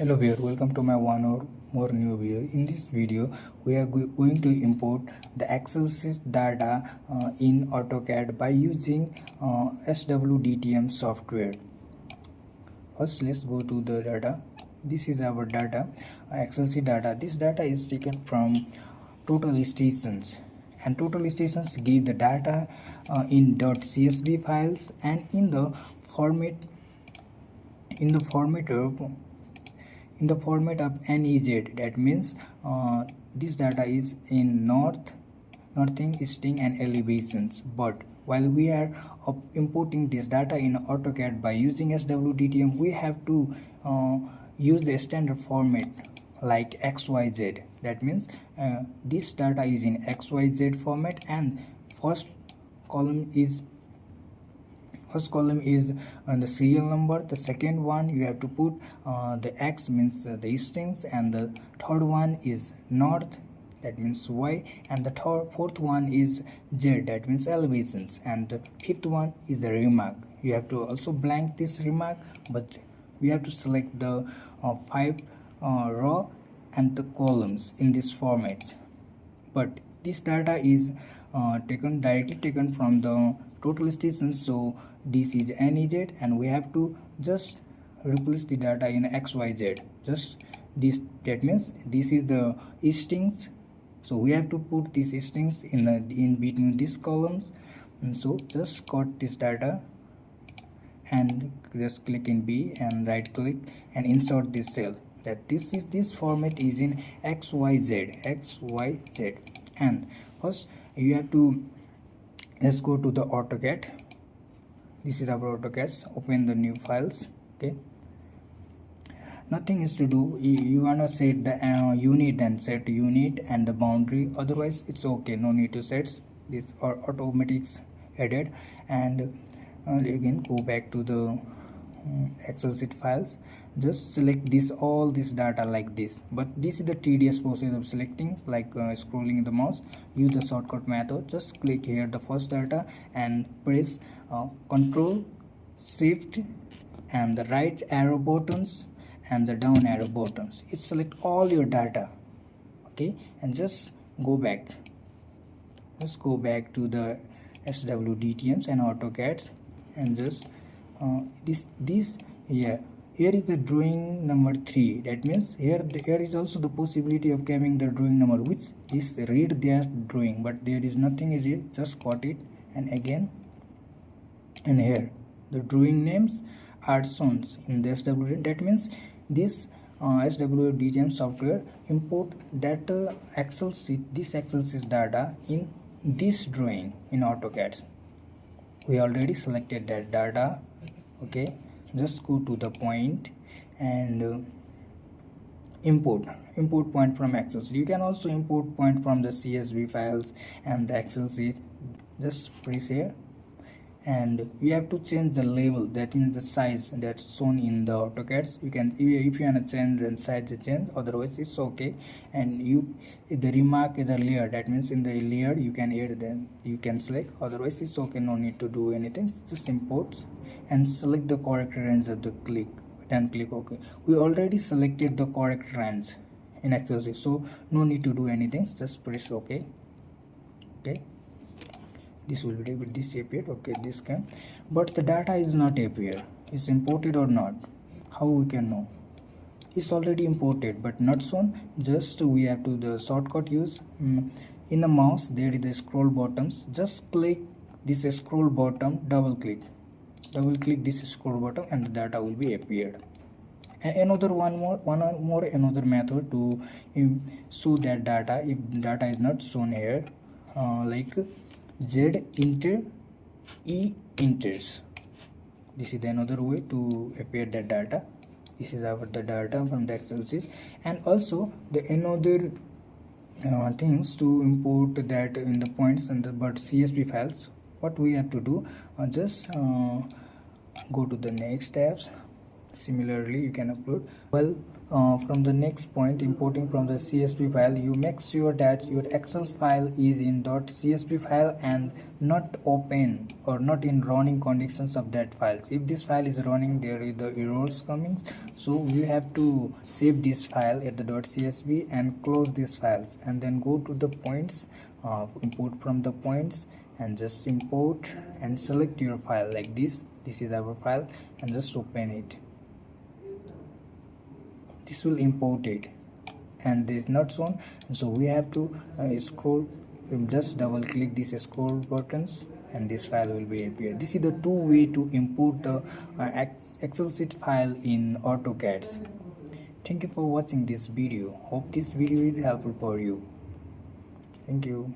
Hello viewer, welcome to my one or more new video. In this video, we are going to import the Excel sheet data in AutoCAD by using SWDTM software. First, let's go to the data. This is our data, Excel sheet data. This data is taken from total stations, and total stations give the data in .csv files and in the format of NEZ. That means this data is in northing, easting and elevations. But while we are importing this data in AutoCAD by using SWDTM, we have to use the standard format like XYZ. That means this data is in XYZ format, and first column is the serial number. The second one you have to put the X means the eastings, and the third one is north, that means Y, and the fourth one is Z, that means elevations, and the fifth one is the remark. You have to also blank this remark, but we have to select the 5 row and the columns in this format. But this data is directly taken from the total stations, so this is NEZ, and we have to just replace the data in XYZ. Just this, that means this is the eastings, so we have to put these eastings in between these columns. And so just cut this data and just click in B and right click and insert this cell. That this format is in XYZ. And first you have to, let's go to the AutoCAD. This is our AutoCAD. Open the new files. Okay, nothing is to do. You wanna set the unit, and set unit and the boundary, otherwise it's okay, no need to set this, or automatics added. And again go back to the Excel sheet files. Just select all this data like this, but this is the tedious process of selecting, like scrolling the mouse. Use the shortcut method. Just click here the first data and press Control Shift and the right arrow buttons and the down arrow buttons. It select all your data. Okay, and just go back to the SWDTMs and AutoCADs, and just this here is the drawing number 3. That means here is also the possibility of having the drawing number, which is read their drawing, but there is nothing is here. Just cut it and again, and here the drawing names are shown in the SWD. That means this SWDTM software import that Excel sheet data in this drawing in AutoCAD. We already selected that data. Okay, just go to the point and import point from Excel sheet. You can also import point from the CSV files and the Excel sheet. Just press here, and you have to change the label, that means the size that's shown in the AutoCAD. You can, if you want to change, then size change, otherwise it's okay. And the remark is a layer, that means in the layer you can add, then you can select, otherwise it's okay, no need to do anything. Just import and select the correct range of the click, then click OK. We already selected the correct range in Excel sheet, so no need to do anything. Just press OK. Okay, this will be disappeared. Okay, this can, but the data is not appear. Is imported or not? How we can know? It's already imported but not shown. Just we have to the shortcut use in the mouse. There is the scroll buttons. Just click this scroll button, double click this scroll button, and the data will be appeared. And another another method to show that data if data is not shown here, like Z enter E enters. This is another way to appear that data. This is the data from the Excel sheet. And also the another things to import that in the points and the but CSV files. What we have to do, just go to the next tabs Similarly you can upload. Well, from the next point, importing from the CSV file, you make sure that your Excel file is in .csv file and not open or not in running conditions of that files. If this file is running, there is the errors coming, so you have to save this file at the .csv and close these files, and then go to the points, import from the points, and just import and select your file like this. This is our file, and just open it. This will import it, and this is not shown, so we have to scroll, just double click these scroll buttons, and this file will be appear. This is the two way to import the Excel sheet file in AutoCAD. Thank you for watching this video. Hope this video is helpful for you. Thank you.